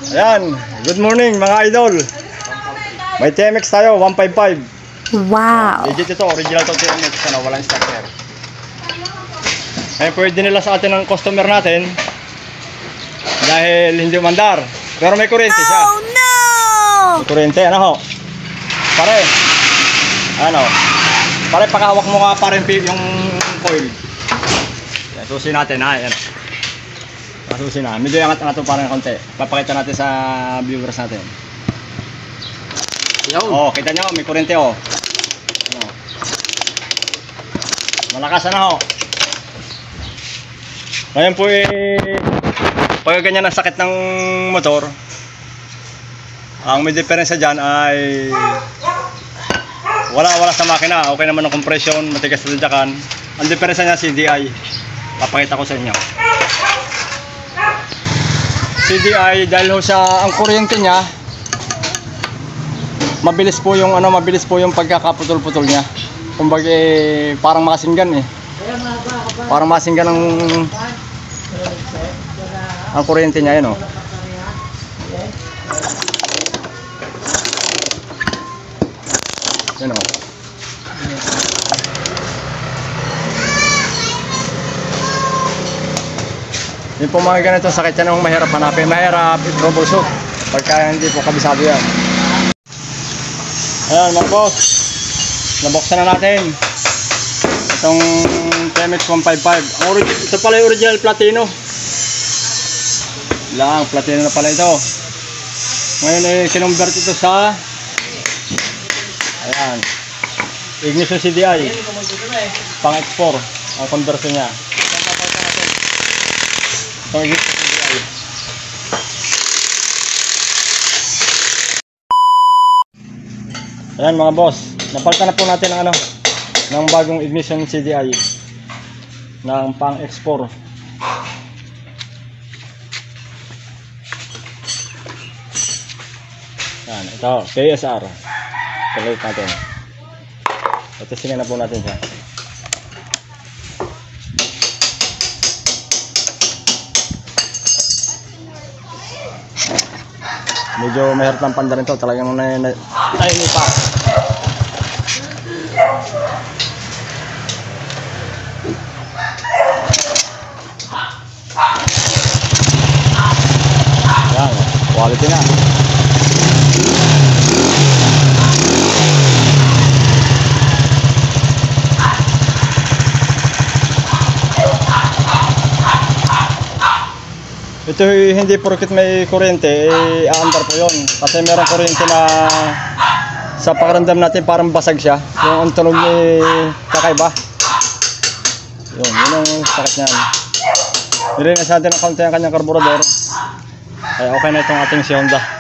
Ayan, good morning mga idol. May TMX tayo, 155. Wow. Legit ito, original to TMX, ano, walang starter. Ngayon pwede nila sa atin ng customer natin dahil hindi umandar. Pero may kuryente siya. Oh no! May kuryente, ano ho? Pare, ano? Pare, pakahawak mo nga pare yung coil. Yan, susi natin ha, yan. Pasusin na. Medyo angat-angat ito parang konti. Papakita natin sa viewers natin. Oh, kita nyo, may kuryente oh. Ano? Malakas na ho. Ngayon po pag ganyan ang sakit ng motor, ang may diferensya dyan ay wala sa makina. Okay naman ang compression, matigas na dadyakan. Ang diferensya niya CDI. Papakita ko sa inyo. CDI dahil sa ang kuryente niya mabilis po yung pagkakaputol-putol niya. Kumbaga parang masinggan eh. Parang masinggan ang kuryente niya yan oh. Yan oh. Yung po mga ganito sakit yan ang mahirap hanapin. Mahirap i-troubleshoot pagka hindi po kabisado yan. Ayan mga boss, nabuksan na natin itong TMX 155. Ito pala yung original platino lang, platino na pala ito. Ngayon sinumvert ito sa ayan, ignition CDI pang X4 ang conversion nya. Itong ignition CDI. Ayan mga boss, napalitan na po natin ang ng bagong ignition CDI ng pang X4. Yan, ito, KSR. Palit natin. Testingin na po natin siya. Medyo mahirap ng panda nito, talagang pa. Yan, quality na. Ito hindi porket may kuryente, aandar po yun. Kasi meron kuryente na sa pakiramdam natin parang basag siya. Yung ang tunog ni kakaiba. Yun ang sakit niyan. Nilinis natin ng kaunti ang kanyang karburador. Ay okay na itong ating si Honda.